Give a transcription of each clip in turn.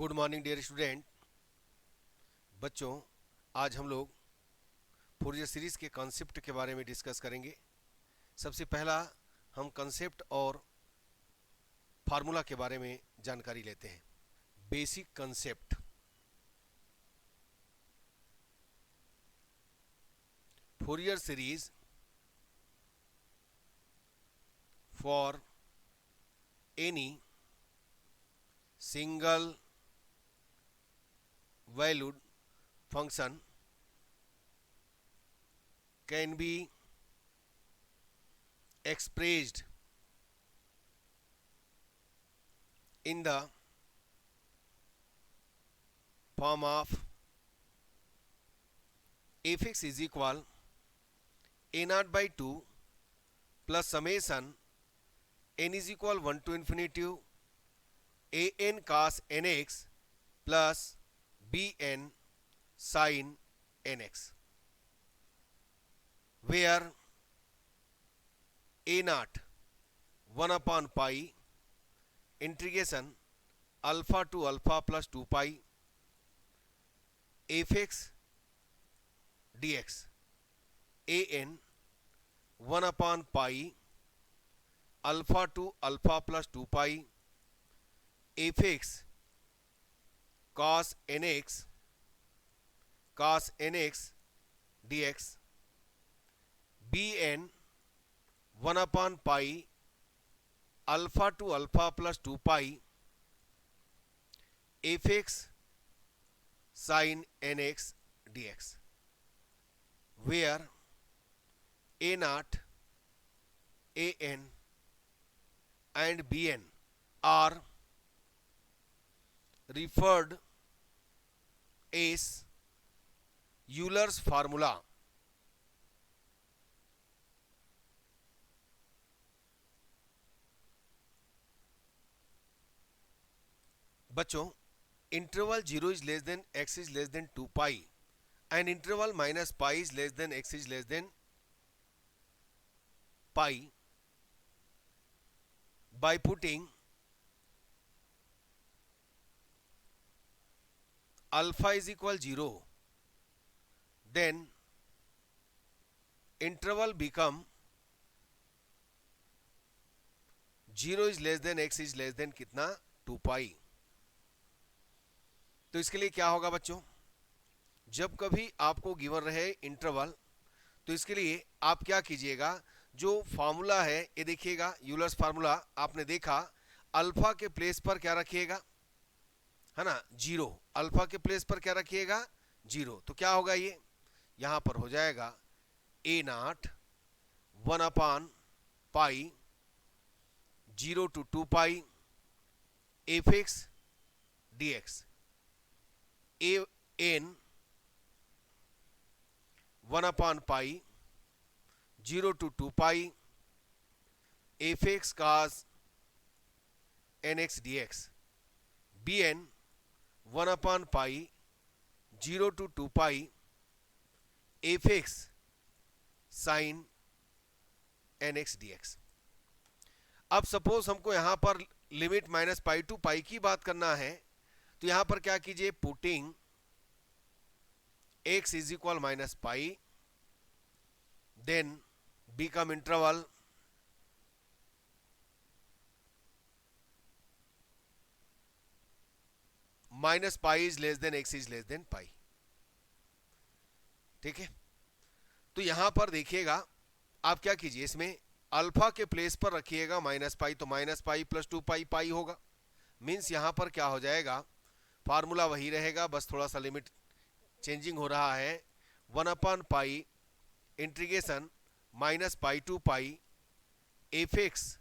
Good morning dear student. बच्चों, आज हम लोग फोरियर सीरीज़ के कॉन्सेप्ट के बारे में डिस्कस करेंगे। सबसे पहला हम कॉन्सेप्ट और फार्मूला के बारे में जानकारी लेते हैं। Basic concept. Fourier series for any single valued function can be expressed in the form of fx is equal a naught by 2 plus summation n is equal 1 to infinity a n cos nx plus b n sin nx, where a naught 1 upon pi integration alpha to alpha plus 2 pi fx dx, a n 1 upon pi alpha to alpha plus 2 pi fx cos nx dx, bn 1 upon pi alpha to alpha plus 2 pi fx sin nx dx, where a naught, a n and bn are referred as Euler's formula. बच्चों, interval 0 is less than x is less than 2 pi and interval minus pi is less than x is less than pi, by putting alpha is equal 0, then interval become 0 is less than x is less than कितना 2 pi। तो इसके लिए क्या होगा बच्चों, जब कभी आपको गिवन रहे इंटरवल, तो इसके लिए आप क्या कीजिएगा, जो फार्मूला है ये देखिएगा, यूलर्स फार्मूला आपने देखा, अल्फा के प्लेस पर क्या रखिएगा, है ना, 0। अल्फा के प्लेस पर क्या रखिएगा, 0। तो क्या होगा, ये यहां पर हो जाएगा a nought 1 upon pi 0 to 2 pi F x D x, a n 1 upon pi 0 to 2 pi F x cos N x D x, B N 1 upon pi 0 to 2 pi F x sine N x D x. अब suppose हमको यहां पर limit minus pi to pi की बात करना है, तो यहां पर क्या कीजिए, putting x is equal minus pi, then become interval minus pi is less than x is less than pi. ठीक है, तो यहां पर देखिएगा, आप क्या कीजिए, इसमें अल्फा के प्लेस पर रखिएगा माइनस पाई, तो माइनस पाई प्लस 2 पाई पाई होगा। मीन्स यहां पर क्या हो जाएगा, फार्मूला वही रहेगा, बस थोड़ा सा लिमिट चेंजिंग हो रहा है। 1 upon pi integration minus pi to pi F x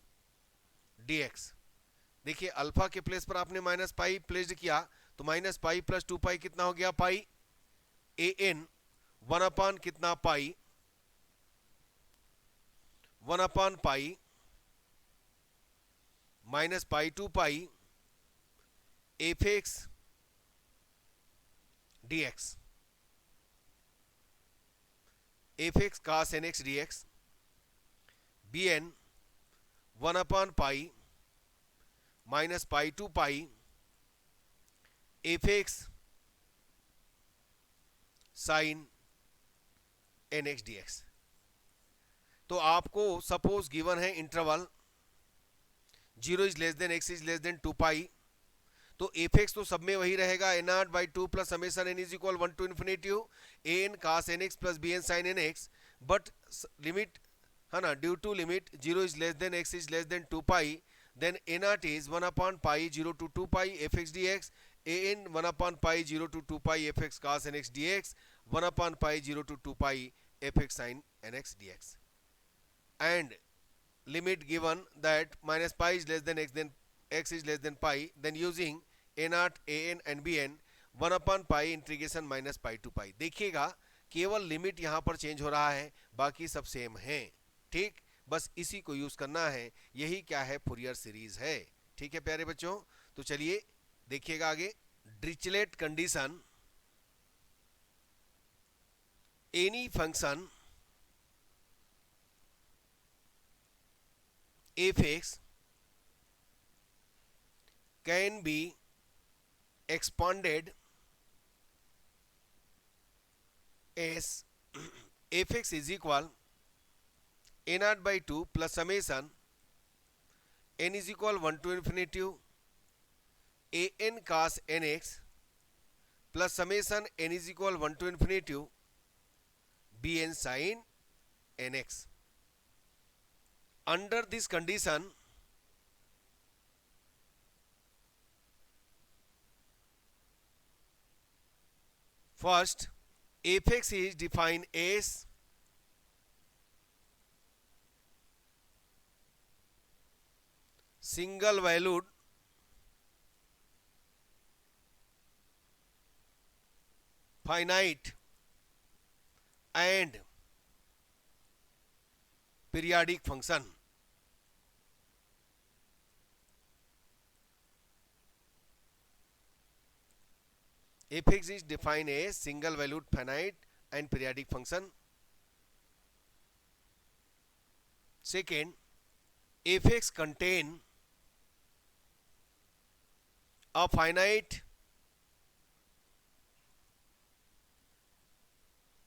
D X. देखिए, अल्फा के प्लेस पर आपने माइनस पाई प्लेस्ड किया, तो माइनस पाई प्लस 2 पाई कितना हो गया, पाई। ए एन 1 अपॉन कितना pi 1 upon pi minus pi to pi F x D X, F x cos N x D x, B N 1 upon pi minus pi to pi F x sine N x D X. तो आपको suppose given है interval 0 is less than X is less than 2 pi, तो F X तो सब में वही रहेगा, N R by two plus summation N is equal 1 to infinity A N cos N X plus B N sine N X, but limit है ना, due to limit 0 is less than X is less than 2 pi, then a naught is 1 upon pi 0 to 2 pi fx dx, a n 1 upon pi 0 to 2 pi fx cos nx dx, 1 upon pi 0 to 2 pi fx sin nx dx, and limit given that minus pi is less than x is less than pi, then using a naught a n and b n 1 upon pi integration minus pi to pi. देखिएगा केवल limit यहां पर change हो रहा है, बाकी सब same है। ठीक, बस इसी को यूज करना है, यही क्या है, फूरियर सीरीज है। ठीक है प्यारे बच्चों, तो चलिए देखिएगा आगे। Dirichlet condition, any function F X can B expanded as fx is equal a naught by 2 plus summation n is equal 1 to infinity a n cos nx plus summation n is equal 1 to infinity b n sin nx. Under this condition, first fx is defined as single valued finite and periodic function. fx is defined as single valued finite and periodic function. Second, fx contain a finite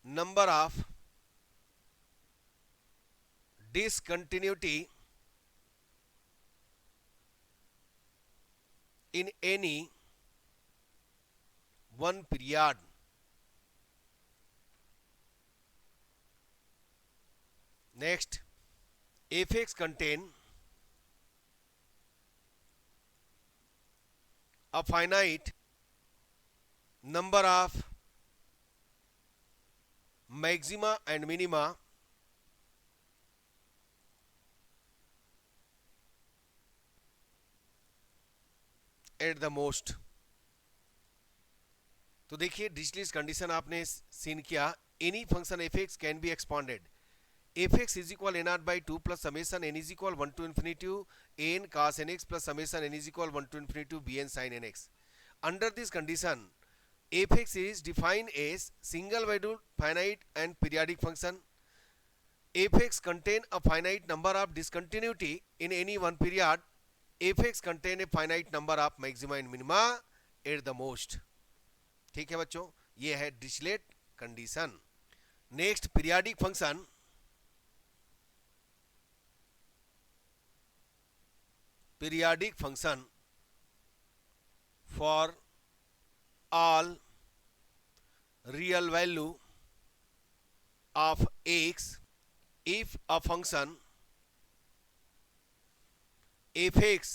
number of discontinuity in any one period. Next, fx contain a finite number of maxima and minima at the most. तो देखिए Dirichlet condition आपने seen किया, any function F X can be expanded, F X is equal N R by two plus summation N is equal 1 to infinity A N cos N X plus summation N is equal 1 to infinity B N sine N X. Under this condition fx is defined as single valued finite and periodic function. fx contain a finite number of discontinuity in any one period. fx contain a finite number of maxima and minima at the most. ठीक है बच्चों, ये है Dirichlet condition. Next, periodic function. Periodic function for all real value of x if a function fx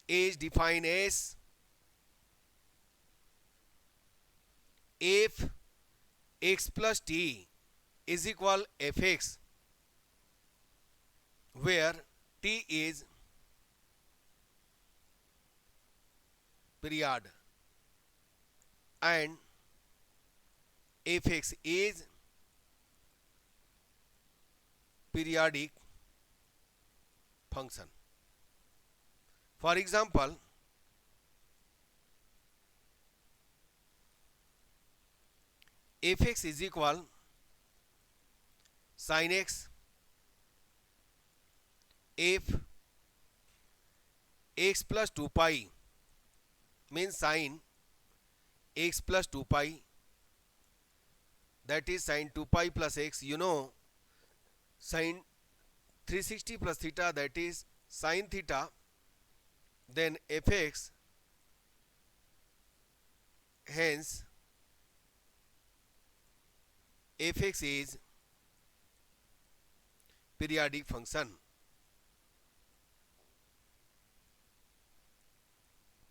is defined as if x plus t is equal fx, where t is period and fx is periodic function. For example, fx is equal sin x if x plus 2 pi means sin x plus 2 pi, that is sin 2 pi plus x. You know sin 360 plus theta, that is sin theta. Then fx, hence fx is periodic function.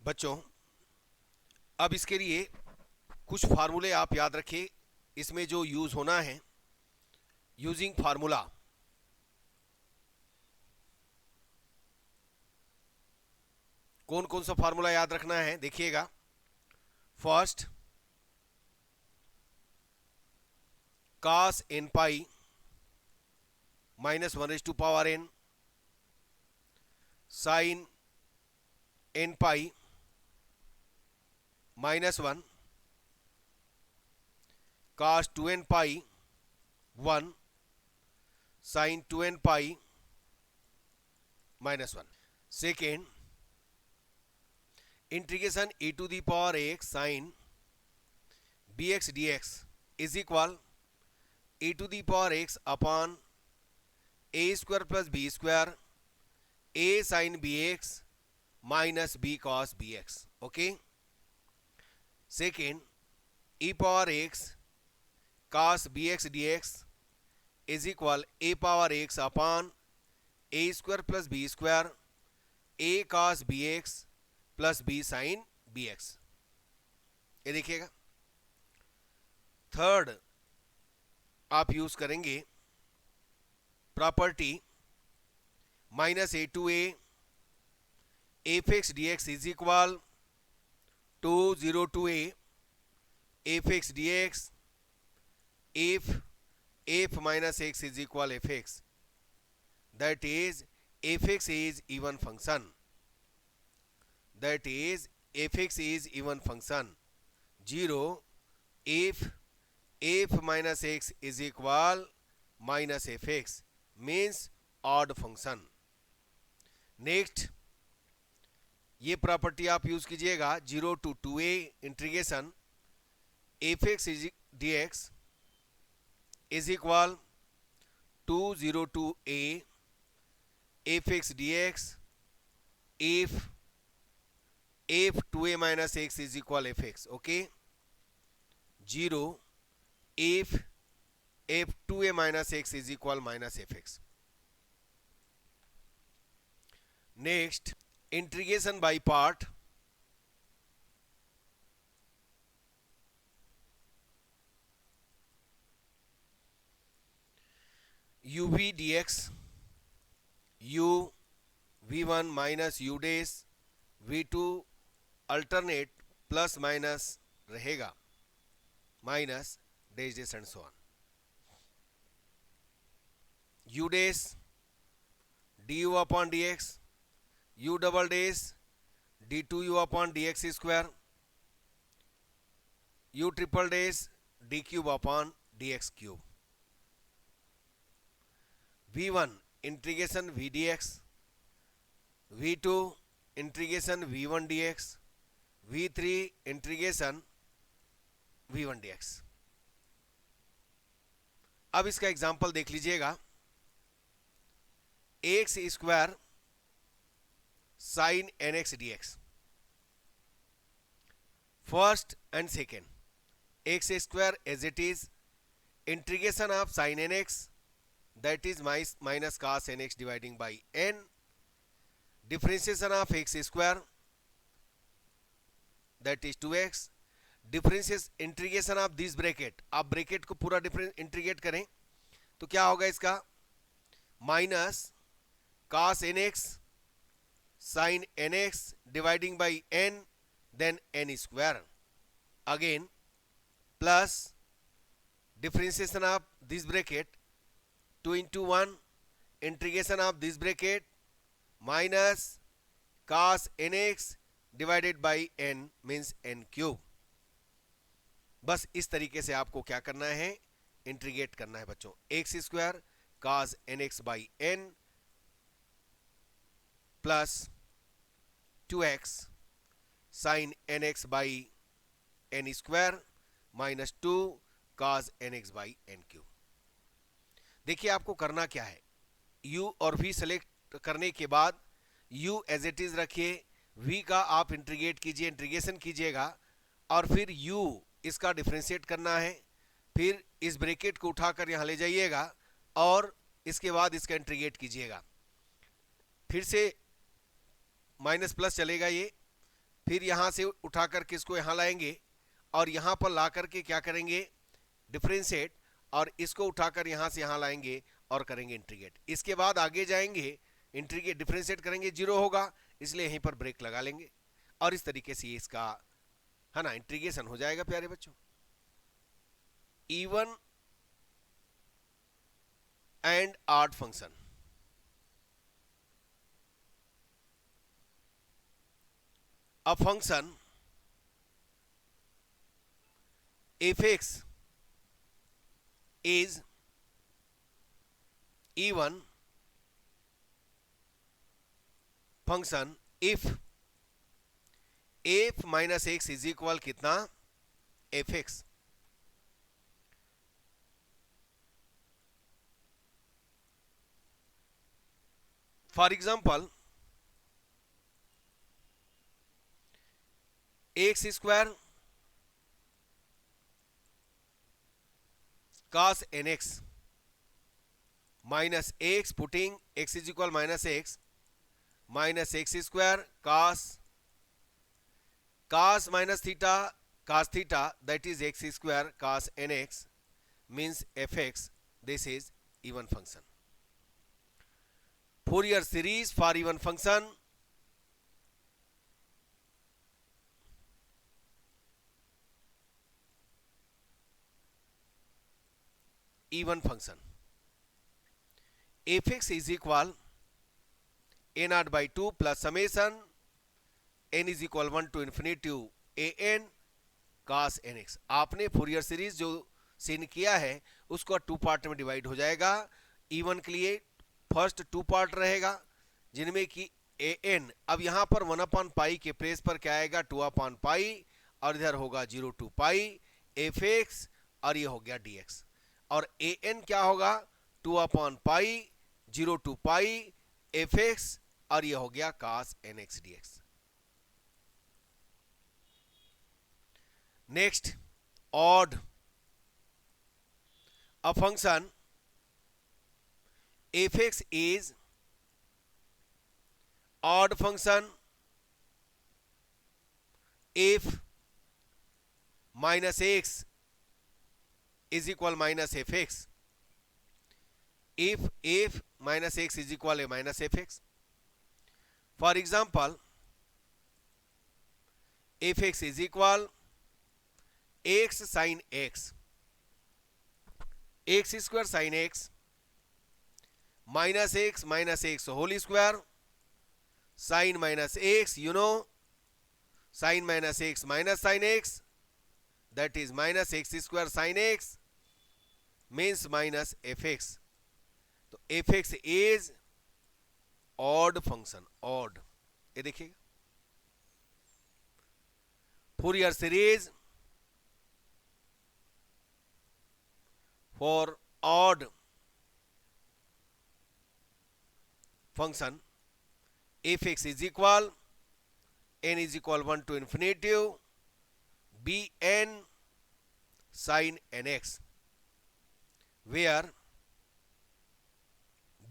बच्चों अब इसके लिए कुछ फार्मूले आप याद रखिए, इसमें जो यूज होना है, यूजिंग फार्मूला। कौन कौन सा फार्मूला याद रखना है देखिएगा। First, cos n pi minus 1 raised to power n, sin n pi minus 1, cos 2n pi 1, sin 2n pi minus 1. Second, integration e to the power x sin bx dx is equal e to the power x upon a square plus b square a sin bx minus b cos bx. Okay. Second, e power x cos bx dx is equal a power x upon a square plus b square a cos bx plus B sine B X, ये देखिएगा। Third, आप use करेंगे property minus A to F x D X is equal to 0 to F x D X F minus X is equal F X, that is F X is even function, that is fx is even function. 0 if minus x is equal minus fx means odd function. Next, ये property आप use कीजिएगा 0 to 2a integration fx dx is equal to 0 to a fx dx if 2a minus x is equal fx. Okay. 0 if 2a minus x is equal minus fx. Next, integration by part. uv dx u v1 minus u dash v2 alternate plus minus रहेगा, minus dash dash and so on. U dash d u upon d x, u double dash d two u upon d x square, u triple dash d cube upon d x cube. V one integration v d x, v two integration v one d x, v3 integration v1 dx। अब इसका example देख लीजिएगा। X square sine nx dx, first and second, x square as it is integration of sine nx that is minus cos nx dividing by n, differentiation of x square that is 2x, differentiates integration of this bracket, आप bracket को पूरा integrate करें तो क्या होगा इसका, minus cos nx sin nx dividing by n then n square, again plus differentiation of this bracket 2 into 1 integration of this bracket minus cos nx divided by n means n cube. बस इस तरीके से आपको क्या करना है, integrate करना है बच्चों। X square cos nx by n plus 2x sine N X by N square minus 2 cos N X by N cube. देखिए आपको करना क्या है, u और v सेलेक्ट करने के बाद u एज इट इज रखिए, v का आप इंटीग्रेट कीजिए, इंटीग्रेशन कीजिएगा, और फिर u इसका डिफरेंशिएट करना है, फिर इस ब्रैकेट को उठाकर यहां ले जाइएगा और इसके बाद इसका इंटीग्रेट कीजिएगा, फिर से माइनस प्लस चलेगा ये, फिर यहां से उठाकर के इसको यहां लाएंगे और यहां पर ला करके क्या करेंगे, डिफरेंशिएट, और इसको उठाकर यहां से यहां लाएंगे और करेंगे इंटीग्रेट। इसके बाद आगे जाएंगे, इंटीग्रेट डिफरेंशिएट करेंगे, जीरो होगा, इसलिए यहीं पर ब्रेक लगा लेंगे और इस तरीके से इसका है ना इंटीग्रेशन हो जाएगा प्यारे बच्चों। Even and odd function, a function f(x) is even function if f minus x is equal कितना, fx। For example x square cos nx minus x, putting x is equal minus x, minus x square cos minus theta cos theta, that is x square cos nx means fx. This is even function. Fourier series for even function, even function fx is equal a naught by 2 plus summation n is equal 1 to infinity an cos nx। आपने Fourier series जो scene किया है उसको two part में divide हो जाएगा। Even के लिए फर्स्ट टू पार्ट रहेगा जिनमें कि an, अब यहां पर 1/पाई के प्लेस पर क्या आएगा, 2/पाई, और इधर होगा 0 to पाई fx, और ये हो गया dx, और an क्या होगा, 2/पाई 0 to पाई fx, और ये हो गया cos nx dx। Next odd, a function fx is odd function if minus x is equal minus fx, if f minus x is equal a minus fx। For example, fx is equal x sin x, x square sin x minus x whole square sin minus x, you know sin minus x minus sin x, that is minus x square sin x means minus fx। तो fx is odd function, odd, ये देखिएगा Fourier series for odd function fx is equal n is equal 1 to infinity bn sin nx, where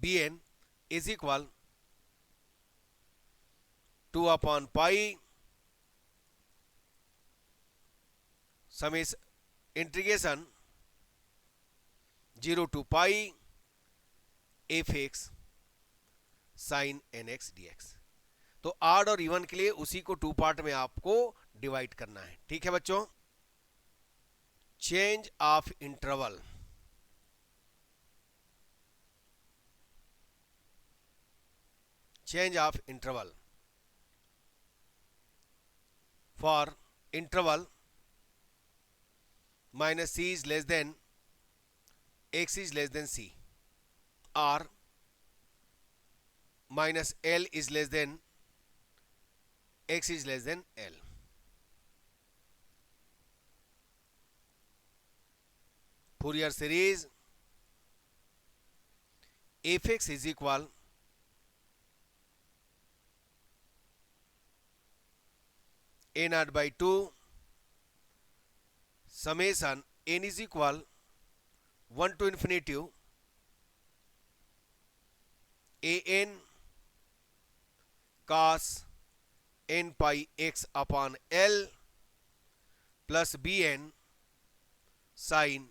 bn is equal 2/pi summation integration 0 to pi fx sin nx dx। तो odd और even के लिए उसी को two part में आपको divide करना है, ठीक है बच्चों। Change of interval, change of interval for interval minus c is less than x is less than c, or minus l is less than x is less than l। Fourier series fx is equal a naught by 2 summation n is equal 1 to infinity a n cos n pi x upon L plus bn sin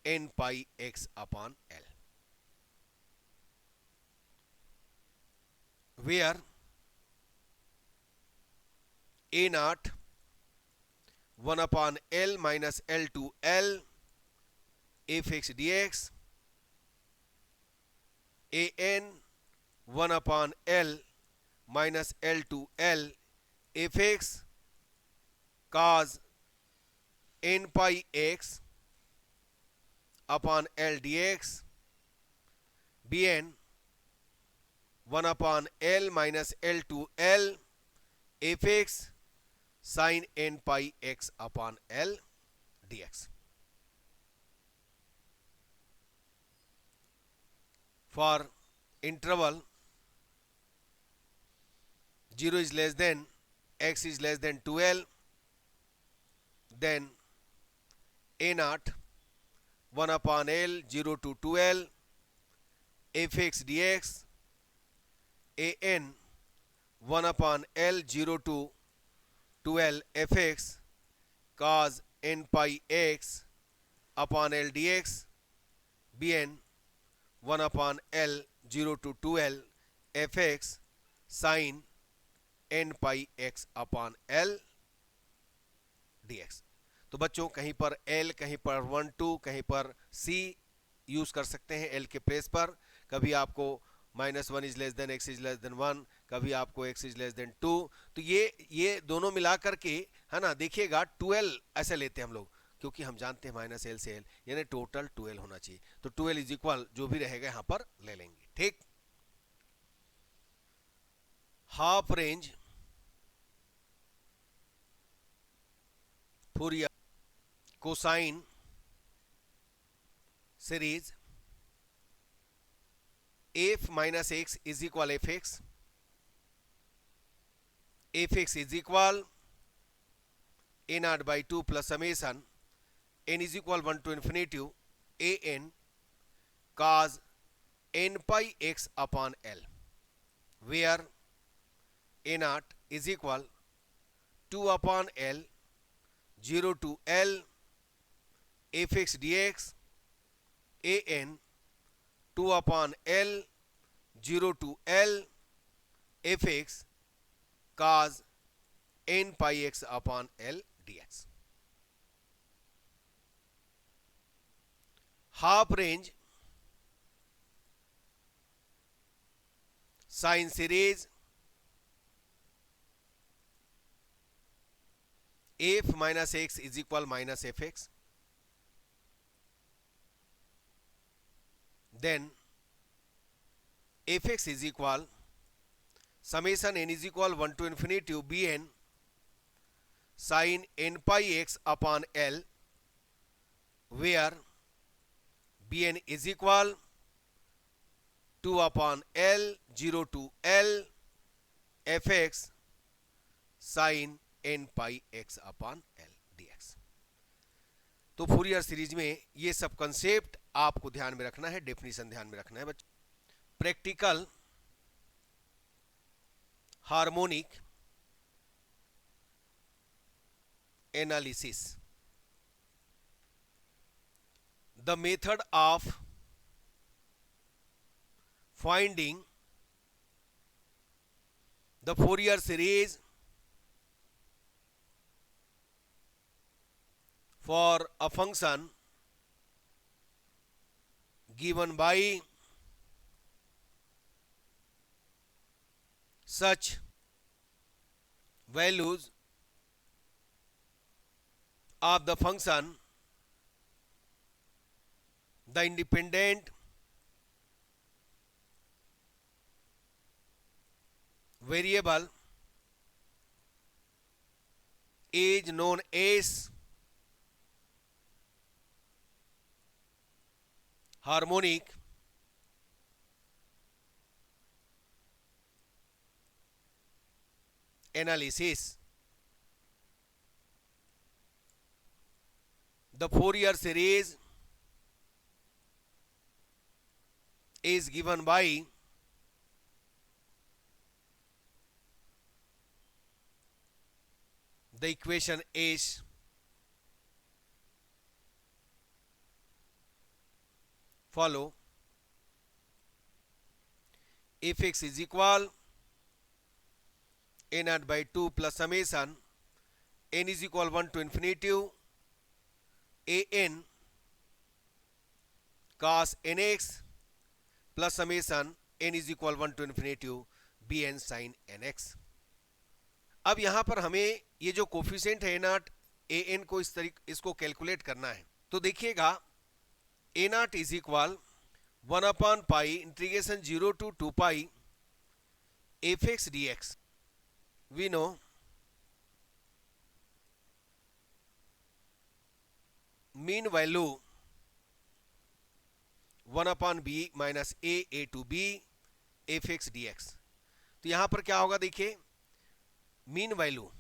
n pi x upon L, where a naught 1 upon L minus L to L fx dx, a n 1 upon L minus L to L fx cos n pi x upon L dx, bn 1 upon L minus L to L fx sin n pi x upon L dx. For interval 0 is less than x is less than 2L, then a naught 1 upon L 0 to 2L fx dx, a n 1 upon L 0 to 2L fx cos n pi x upon L dx, bn 1 upon L 0 to 2L fx sin n pi x upon L dx. तो बच्चों कहीं पर L, कहीं पर 1 2, कहीं पर C use कर सकते हैं L के प्लेस पर. कभी आपको -1 is less than x is less then 1, कभी आपको x इज लेस देन 2. तो ये दोनों मिलाकर के है ना, देखिएगा 12 ऐसे लेते हैं हम लोग, क्योंकि हम जानते हैं -L से L यानी टोटल 12 होना चाहिए. तो 12 इज इक्वल जो भी रहेगा यहां पर ले लेंगे. ठीक. Half range Fourier cosine series f minus x is equal fx, fx is equal a naught by 2 plus summation n is equal 1 to infinity a n cos n pi x upon L, where a naught is equal 2 upon L 0 to L fx dx, a n 2 upon L 0 to L fx cos n pi x upon L dx. Half range sine series f minus x is equal minus fx, then fx is equal summation n is equal 1 to infinity bn sin n pi x upon L, where bn is equal 2 upon L 0 to L fx sin n pi x upon L dx. तो Fourier series में ये सब concept आपको ध्यान में रखना है, definition ध्यान में रखना है बच्चों. Practical harmonic analysis. The method of finding the Fourier series for a function given by such values of the function, the independent variable is known as harmonic analysis. The Fourier series is given by the equation is follow. Fx is equal a naught by 2 plus summation n is equal 1 to infinity an cos nx plus summation n is equal 1 to infinity bn sin nx। अब यहां पर हमें ये जो coefficient है not A N को इसको calculate करना है। तो देखिएगा ए नॉट इज इक्वल 1/पाई integration 0 to 2 pi fx dx। We know mean value 1/b माइनस a to b fx dx। तो यहां पर क्या होगा देखिए, mean value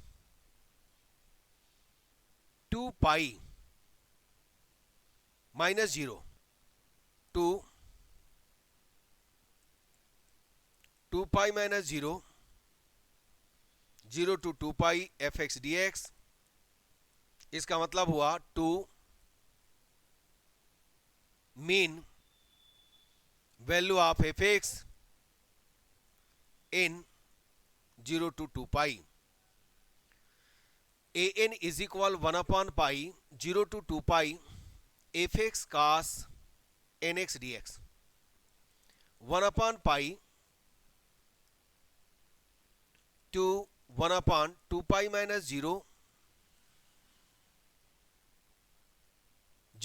2 pi minus 0 to 2 pi minus 0 0 to 2 pi fx dx। इसका मतलब हुआ 2 mean value of fx in 0 to 2 pi an is equal 1/पाई 0 to 2 pi fx cos nx dx। 1/पाई to 1/2 pi minus 0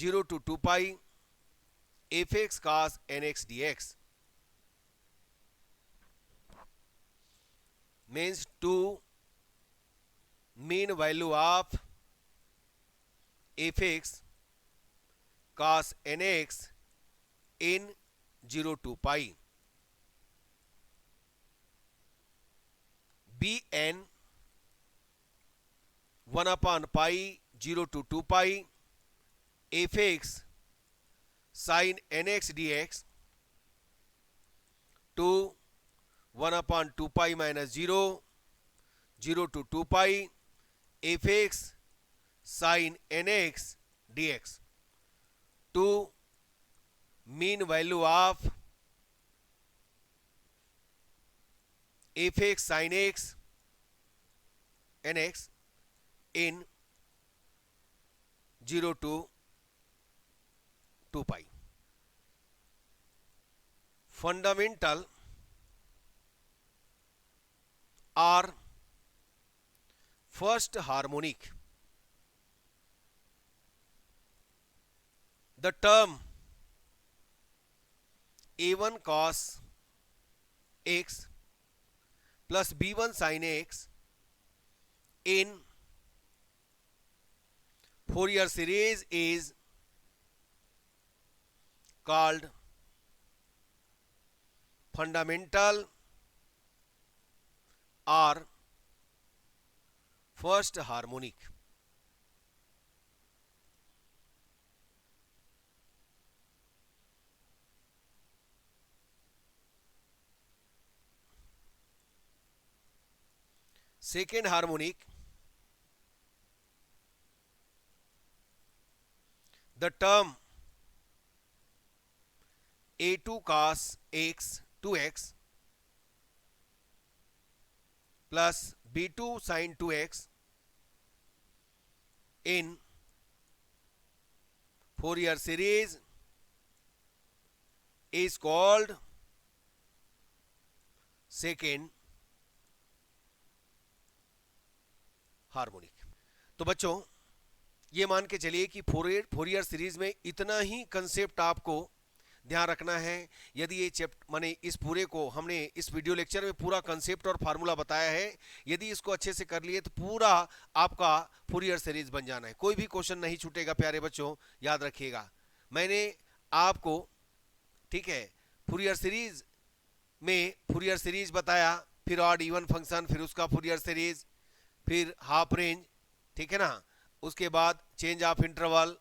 0 to 2 pi fx cos nx dx means 2 mean value of fx cos nx in 0 to pi bn 1/pi 0 to 2 pi fx sin nx dx to 1/2 pi minus 0 0 to 2 pi fx sin nx dx to mean value of fx sin x nx in 0 to 2 pi। Fundamental or first harmonic। The term a1 cos x plus b1 sin x in Fourier series is called fundamental or first harmonic। second harmonic, the term a2 cos x 2x plus b2 sin 2x in Fourier series is called second harmonic. तो बच्चों ये मान के चलिए कि Fourier series में इतना ही concept आपको ध्यान रखना है। यदि ये चैप्टर माने इस पूरे को हमने इस वीडियो लेक्चर में पूरा कंसेप्ट और फार्मूला बताया है, यदि इसको अच्छे से कर लिए तो पूरा आपका फोरियर सीरीज बन जाना है। कोई भी क्वेश्चन नहीं छूटेगा प्यारे बच्चों, याद रखिएगा। मैंने आपको ठीक है। फूरियर सीरीज में फूरियर सीरीज बताया, फिर ऑड इवन फंक्शन, फिर उसका फूरियर सीरीज, फिर हाफ रेंज, ठीक है ना। उसके बाद चेंज ऑफ इंटरवल,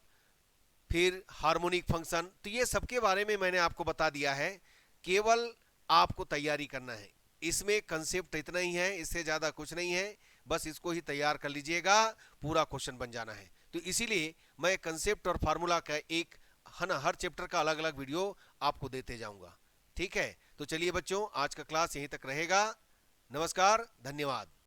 फिर हार्मोनिक फंक्शन। तो ये सबके बारे में मैंने आपको बता दिया है, केवल आपको तैयारी करना है। इसमें कंसेप्ट इतना ही है, इससे ज्यादा कुछ नहीं है, बस इसको ही तैयार कर लीजिएगा, पूरा क्वेश्चन बन जाना है। तो इसीलिए मैं कंसेप्ट और फार्मूला का एक है ना, हर चैप्टर का अलग अलग वीडियो आपको देते जाऊंगा, ठीक है। तो चलिए बच्चों, आज का क्लास यहीं तक रहेगा। नमस्कार, धन्यवाद।